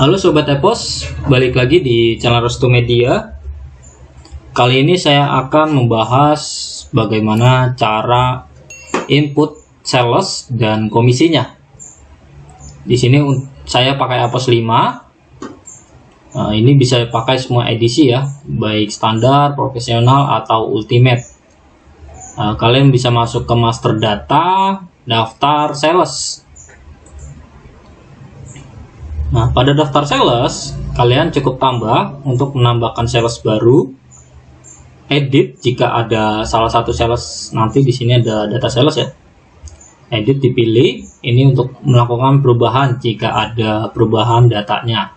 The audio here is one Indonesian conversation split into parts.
Halo Sobat Epos, balik lagi di channel Restu Media. Kali ini saya akan membahas bagaimana cara input sales dan komisinya. Di sini saya pakai Apos 5. Ini bisa pakai semua edisi ya, baik standar, profesional, atau ultimate. Kalian bisa masuk ke master data, daftar sales. Nah, pada daftar sales, kalian cukup tambah untuk menambahkan sales baru, edit jika ada salah satu sales, nanti di sini ada data sales ya. Edit dipilih, ini untuk melakukan perubahan jika ada perubahan datanya.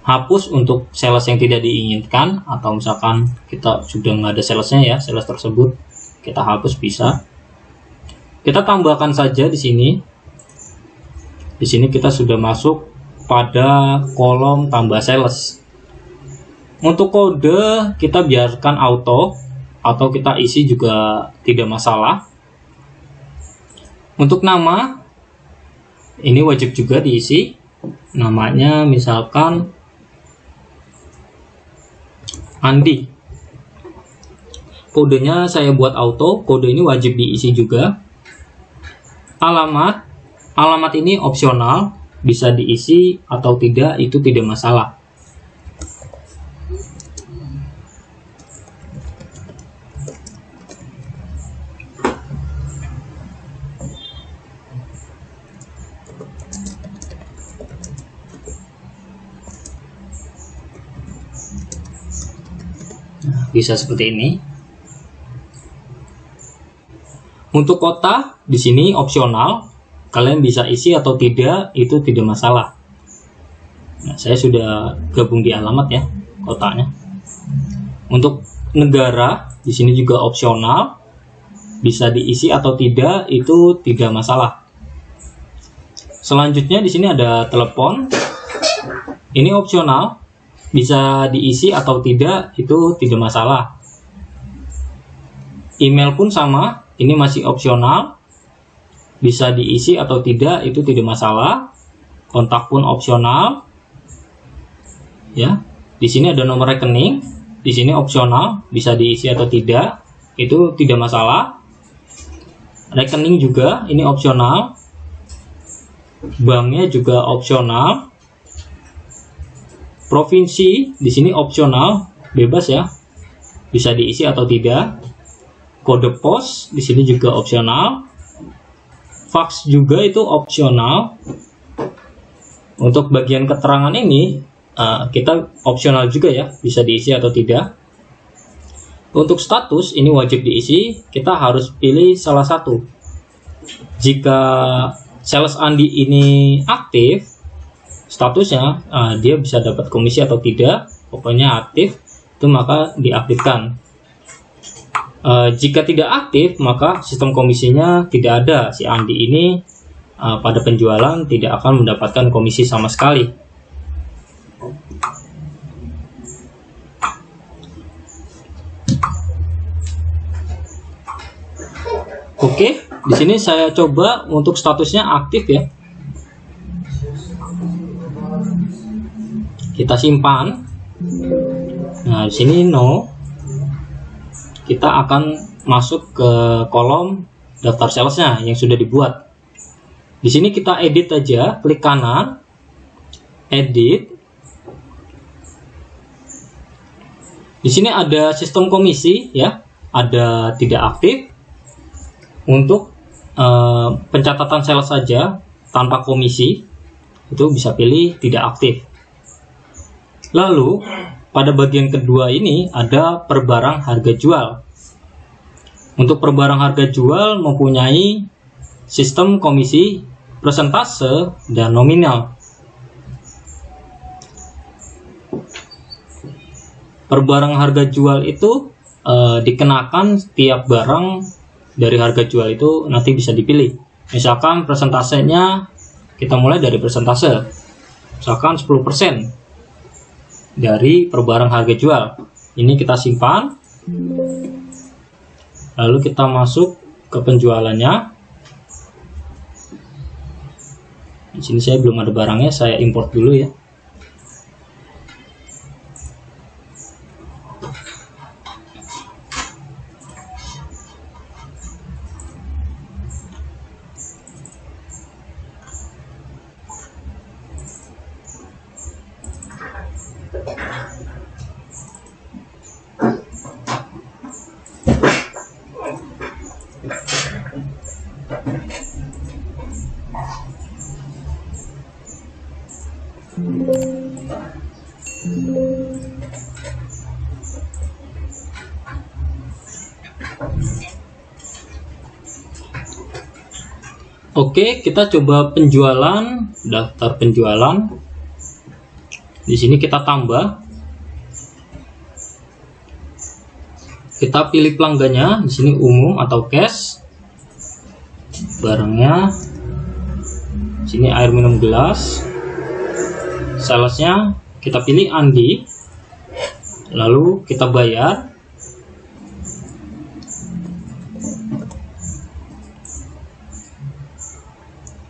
Hapus untuk sales yang tidak diinginkan, atau misalkan kita sudah nggak ada salesnya ya, sales tersebut kita hapus bisa. Kita tambahkan saja di sini. Di sini kita sudah masuk pada kolom tambah sales. Untuk kode kita biarkan auto atau kita isi juga tidak masalah. Untuk nama ini wajib juga diisi. Namanya misalkan Andi. Kodenya saya buat auto, kode ini wajib diisi juga. Alamat ini opsional, bisa diisi atau tidak, itu tidak masalah. Nah, bisa seperti ini. Untuk kota di sini opsional, kalian bisa isi atau tidak, itu tidak masalah. Nah, saya sudah gabung di alamat ya, kotanya. Untuk negara di sini juga opsional, bisa diisi atau tidak, itu tidak masalah. Selanjutnya di sini ada telepon, ini opsional, bisa diisi atau tidak, itu tidak masalah. Email pun sama, ini masih opsional, bisa diisi atau tidak, itu tidak masalah. Kontak pun opsional. Ya, di sini ada nomor rekening, di sini opsional, bisa diisi atau tidak, itu tidak masalah. Rekening juga ini opsional. Banknya juga opsional. Provinsi di sini opsional, bebas ya, bisa diisi atau tidak. Kode pos di sini juga opsional. Fax juga itu opsional. Untuk bagian keterangan ini kita opsional juga ya, bisa diisi atau tidak. Untuk status ini wajib diisi, kita harus pilih salah satu. Jika sales Andi ini aktif, statusnya dia bisa dapat komisi atau tidak, pokoknya aktif, itu maka diaktifkan. Jika tidak aktif, maka sistem komisinya tidak ada. Si Andi ini pada penjualan tidak akan mendapatkan komisi sama sekali. Oke, di sini saya coba untuk statusnya aktif ya. Kita simpan. Nah, di sini no. Kita akan masuk ke kolom daftar salesnya yang sudah dibuat. Di sini kita edit aja, klik kanan, edit. Di sini ada sistem komisi ya, ada tidak aktif. Untuk pencatatan sales saja tanpa komisi, itu bisa pilih tidak aktif. Lalu pada bagian kedua ini ada per barang harga jual. Untuk per barang harga jual mempunyai sistem komisi, persentase, dan nominal. Per barang harga jual itu dikenakan setiap barang dari harga jual itu nanti bisa dipilih. Misalkan persentasenya kita mulai dari persentase. Misalkan 10% dari per barang harga jual. Ini kita simpan. Lalu kita masuk ke penjualannya. Di sini saya belum ada barangnya, saya import dulu ya. Oke, kita coba penjualan, daftar penjualan. Di sini kita tambah. Kita pilih pelanggannya, di sini umum atau cash. Barangnya, di sini air minum gelas. Salesnya kita pilih Andi. Lalu kita bayar.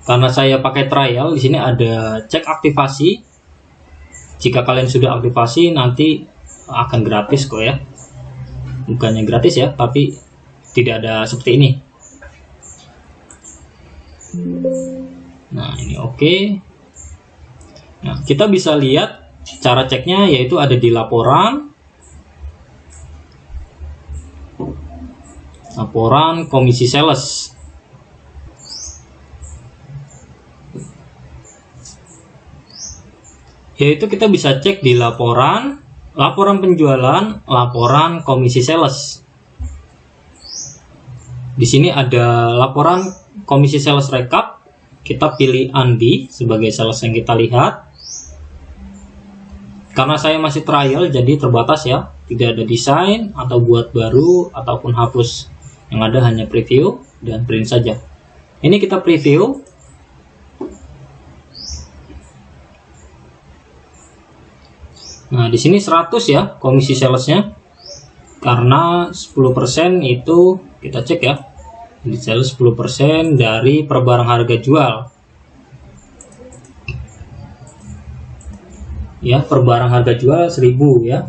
Karena saya pakai trial, di sini ada cek aktivasi. Jika kalian sudah aktivasi, nanti akan gratis kok ya. Bukannya gratis ya, tapi tidak ada seperti ini. Nah, ini oke. Nah, kita bisa lihat cara ceknya, yaitu ada di laporan. Laporan komisi sales. Yaitu kita bisa cek di laporan penjualan, laporan komisi sales. Di sini ada laporan komisi sales rekap. Kita pilih Andi sebagai sales yang kita lihat. Karena saya masih trial, jadi terbatas ya. Tidak ada desain atau buat baru ataupun hapus. Yang ada hanya preview dan print saja. Ini kita preview. Nah, di sini 100 ya komisi salesnya. Karena 10% itu kita cek ya. Di sales 10% dari per barang harga jual. Ya, per barang harga jual 1000 ya.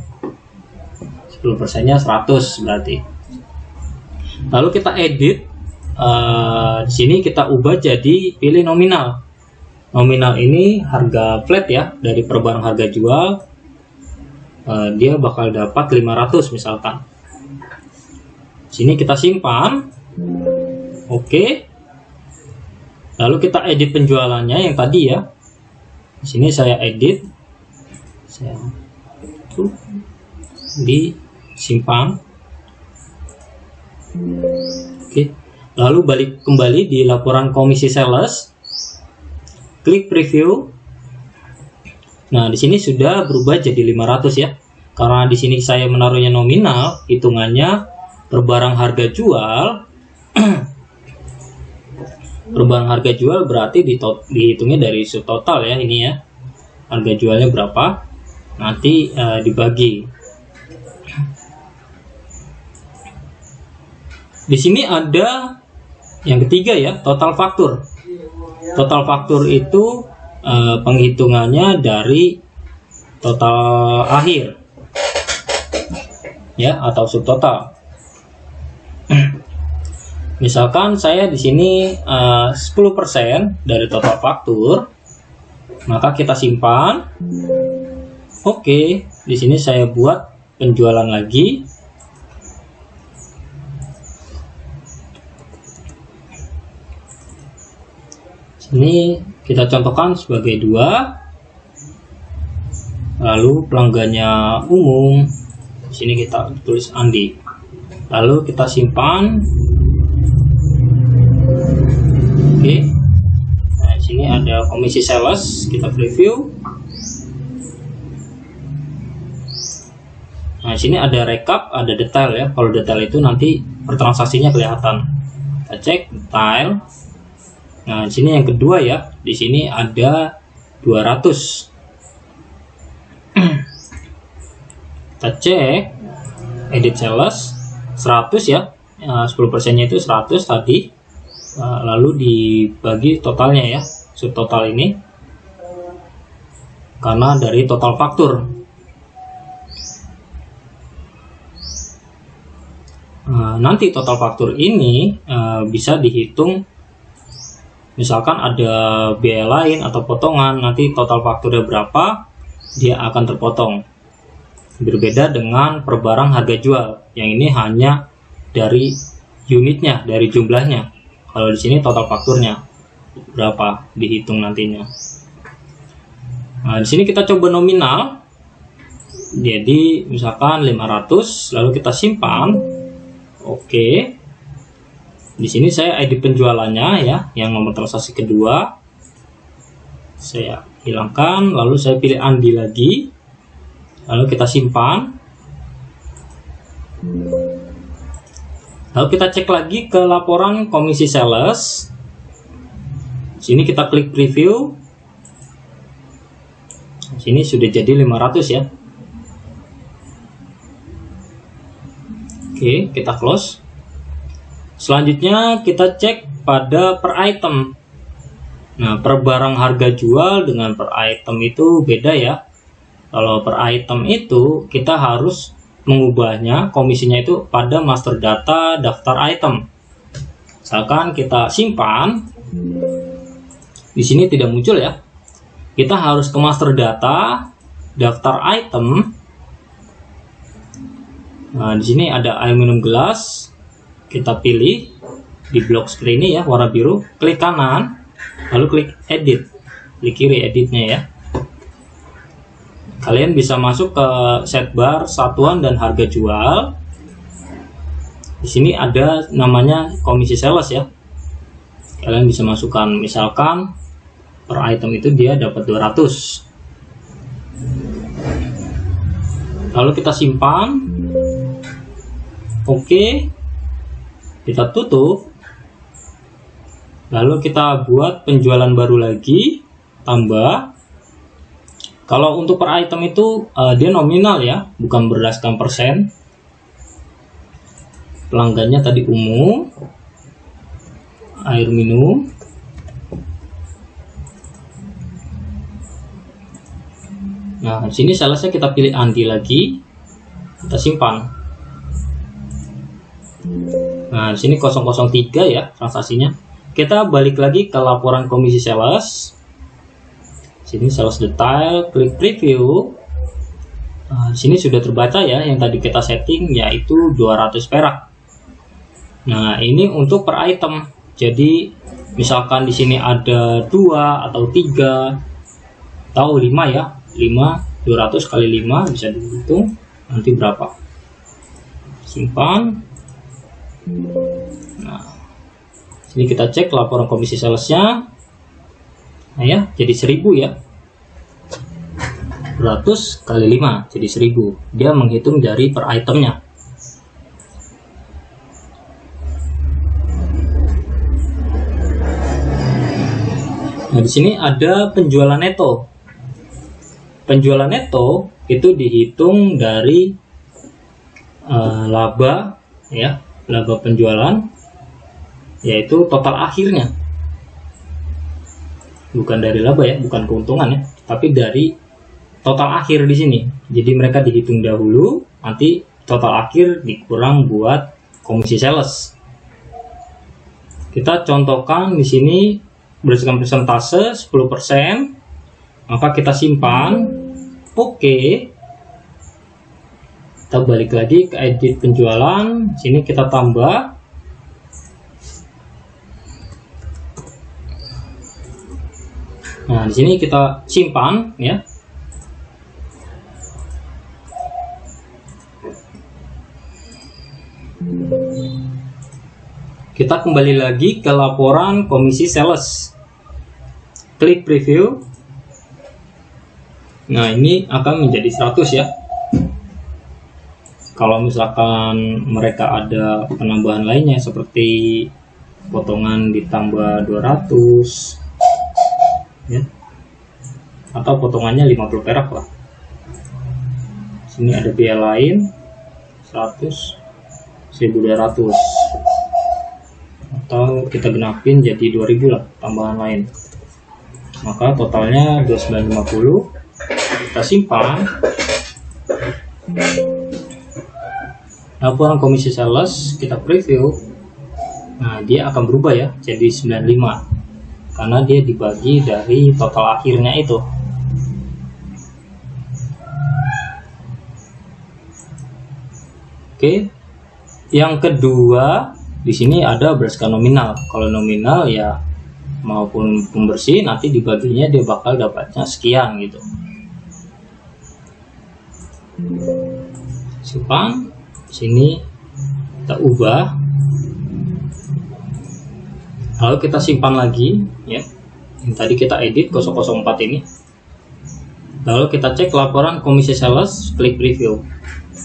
10%-nya 100 berarti. Lalu kita edit. Di sini kita ubah jadi pilih nominal. Nominal ini harga flat ya dari per barang harga jual. Dia bakal dapat 500 misalkan. Sini kita simpan. Oke. Lalu kita edit penjualannya yang tadi ya. Di sini saya edit. Saya disimpan. Oke. Lalu balik kembali di laporan komisi sales. Klik preview. Nah, di sini sudah berubah jadi 500 ya. Karena di sini saya menaruhnya nominal, hitungannya per barang harga jual. Per barang harga jual berarti dihitungnya dari subtotal ya ini ya. Harga jualnya berapa? Nanti dibagi. Di sini ada yang ketiga ya, total faktur. Total faktur itu penghitungannya dari total akhir ya atau subtotal. Misalkan saya di sini 10% dari total faktur, maka kita simpan. Oke, di sini saya buat penjualan lagi. Ini kita contohkan sebagai 2. Lalu pelanggannya umum. Di sini kita tulis Andi. Lalu kita simpan. Oke. Nah, di sini ada komisi sales, kita preview. Nah, di sini ada rekap, ada detail ya. Kalau detail itu nanti per transaksinya kelihatan. Kita cek detail. Nah, di sini yang kedua ya, di sini ada 200. Kita cek edit sales 100 ya, 10%-nya itu 100 tadi. Lalu dibagi totalnya ya, subtotal ini. Karena dari total faktur. Nanti total faktur ini bisa dihitung. Misalkan ada biaya lain atau potongan, nanti total fakturnya berapa, dia akan terpotong. Berbeda dengan per barang harga jual, yang ini hanya dari unitnya, dari jumlahnya. Kalau di sini total fakturnya berapa dihitung nantinya. Nah, di sini kita coba nominal. Jadi misalkan 500, lalu kita simpan. Oke. Di sini saya edit penjualannya ya, yang nomor transaksi kedua. Saya hilangkan, lalu saya pilih undo lagi. Lalu kita simpan. Lalu kita cek lagi ke laporan komisi sales. Sini kita klik preview. Sini sudah jadi 500 ya. Oke, kita close. Selanjutnya kita cek pada per item. Nah, per barang harga jual dengan per item itu beda ya. Kalau per item itu kita harus mengubahnya komisinya itu pada master data daftar item. Misalkan kita simpan, di sini tidak muncul ya. Kita harus ke master data daftar item. Nah, di sini ada air minum gelas. Kita pilih di blok screen ini ya, warna biru. Klik kanan, lalu klik edit. Klik kiri editnya ya. Kalian bisa masuk ke setbar satuan dan harga jual. Di sini ada namanya komisi sales ya. Kalian bisa masukkan, misalkan per item itu dia dapat 200. Lalu kita simpan. Oke, kita tutup. Lalu kita buat penjualan baru lagi, tambah. Kalau untuk per item itu dia nominal ya, bukan berdasarkan persen. Pelanggannya tadi umum, air minum. Nah, di sini salesnya kita pilih undo lagi, kita simpan. Nah, di sini 003 ya transaksinya. Kita balik lagi ke laporan komisi sales. Sini sales detail, klik preview. Nah, di sini sudah terbaca ya yang tadi kita setting, yaitu 200 perak. Nah, ini untuk per item. Jadi misalkan di sini ada 2 atau 3 atau 5 ya. 5, 200 kali 5 bisa dihitung nanti berapa. Simpan. Nah, sini kita cek laporan komisi salesnya. Nah ya, jadi 1000 ya. 200 kali 5 jadi 1000. Dia menghitung dari per itemnya. Nah, di sini ada penjualan neto. Penjualan neto itu dihitung dari laba ya. Laba penjualan yaitu total akhirnya, bukan dari laba ya, bukan keuntungan ya, tapi dari total akhir di sini. Jadi mereka dihitung dahulu, nanti total akhir dikurang buat komisi sales. Kita contohkan di sini berdasarkan persentase 10%, maka kita simpan. Oke. Kita balik lagi ke edit penjualan. Sini kita tambah. Nah, di sini kita simpan ya. Kita kembali lagi ke laporan komisi sales. Klik preview. Nah, ini akan menjadi 100 ya. Kalau misalkan mereka ada penambahan lainnya seperti potongan ditambah 200 ya, atau potongannya 50 perak lah. Sini ada biaya lain 100, 1200, atau kita genapin jadi 2000 lah tambahan lain, maka totalnya 2950. Kita simpan. Laporan komisi sales kita preview. Nah, dia akan berubah ya jadi 95 karena dia dibagi dari total akhirnya itu. Oke. Yang kedua, di sini ada berdasarkan nominal. Kalau nominal ya maupun pembersih nanti dibaginya dia bakal dapatnya sekian gitu. Simpan. Sini kita ubah, lalu kita simpan lagi ya. Yang tadi kita edit 004 ini, lalu kita cek laporan komisi sales, klik preview.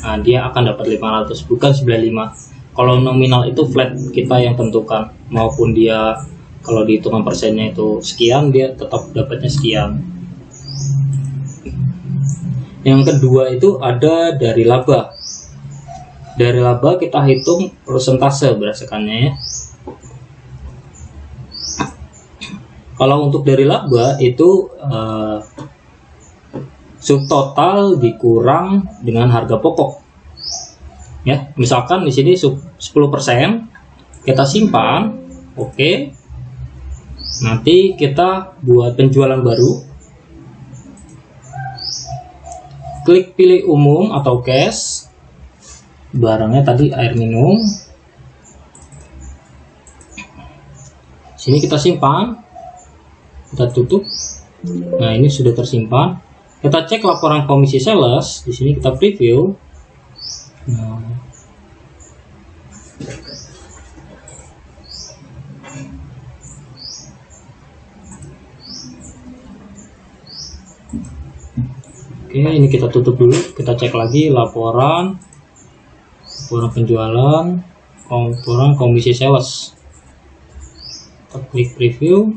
Nah, dia akan dapat 500 bukan 95. Kalau nominal itu flat, kita yang tentukan, maupun dia kalau dihitungan persennya itu sekian, dia tetap dapatnya sekian. Yang kedua itu ada dari laba. Dari laba kita hitung persentase berdasarkannya ya. Kalau untuk dari laba itu subtotal dikurang dengan harga pokok. Ya, misalkan di sini 10% kita simpan, oke. Nanti kita buat penjualan baru. Klik pilih umum atau cash. Barangnya tadi air minum. Sini kita simpan. Kita tutup. Nah, ini sudah tersimpan. Kita cek laporan komisi sales. Di sini kita preview. Nah. Oke, ini kita tutup dulu. Kita cek lagi laporan penjualan, laporan komisi sales. Kita klik preview.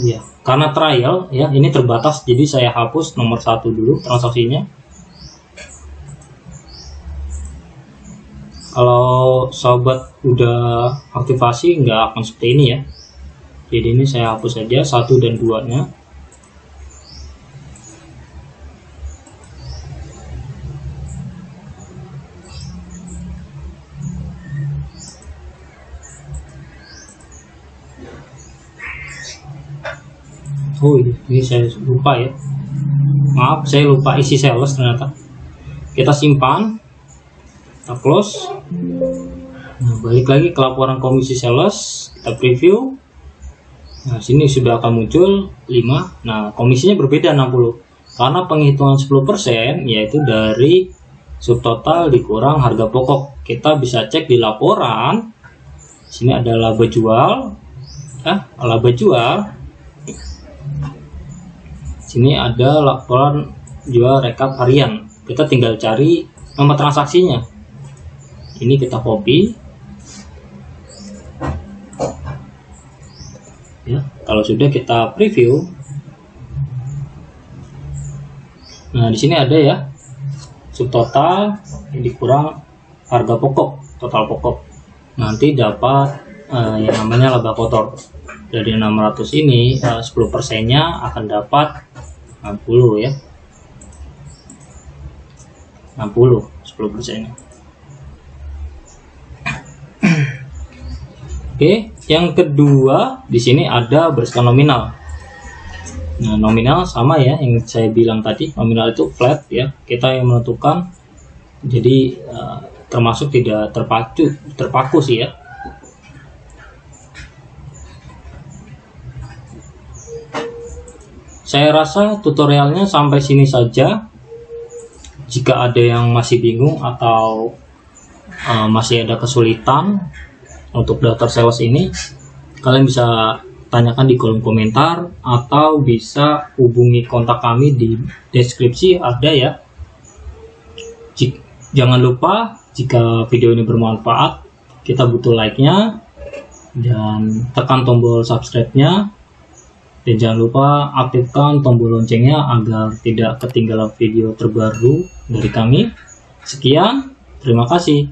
Ya, karena trial ya, ini terbatas, jadi saya hapus nomor 1 dulu transaksinya. Kalau sobat udah aktivasi nggak akan seperti ini ya. Jadi ini saya hapus saja 1 dan 2-nya. Oh ini saya lupa ya, maaf, saya lupa isi sales ternyata. Kita simpan, kita close. Nah, balik lagi ke laporan komisi sales, kita preview. Nah, sini sudah akan muncul 5. Nah, komisinya berbeda 60 karena penghitungan 10% yaitu dari subtotal dikurang harga pokok. Kita bisa cek di laporan. Sini ada laba jual, laba jual. Sini ada laporan jual rekap harian. Kita tinggal cari nomor transaksinya. Ini kita copy. Ya, kalau sudah kita preview. Nah, di sini ada ya. Subtotal dikurang harga pokok, total pokok. Nanti dapat yang namanya laba kotor. Dari 600 ini 10%-nya akan dapat 60 ya. 60 10%-nya. Oke, yang kedua di sini ada berdasarkan nominal. Nah, nominal sama ya yang saya bilang tadi, nominal itu flat ya. Kita yang menentukan. Jadi termasuk tidak terpaku sih ya. Saya rasa tutorialnya sampai sini saja. Jika ada yang masih bingung atau masih ada kesulitan untuk daftar sales ini, kalian bisa tanyakan di kolom komentar atau bisa hubungi kontak kami di deskripsi ada ya. Jangan lupa jika video ini bermanfaat, kita butuh like-nya dan tekan tombol subscribe-nya. Dan jangan lupa aktifkan tombol loncengnya agar tidak ketinggalan video terbaru dari kami. Sekian, terima kasih.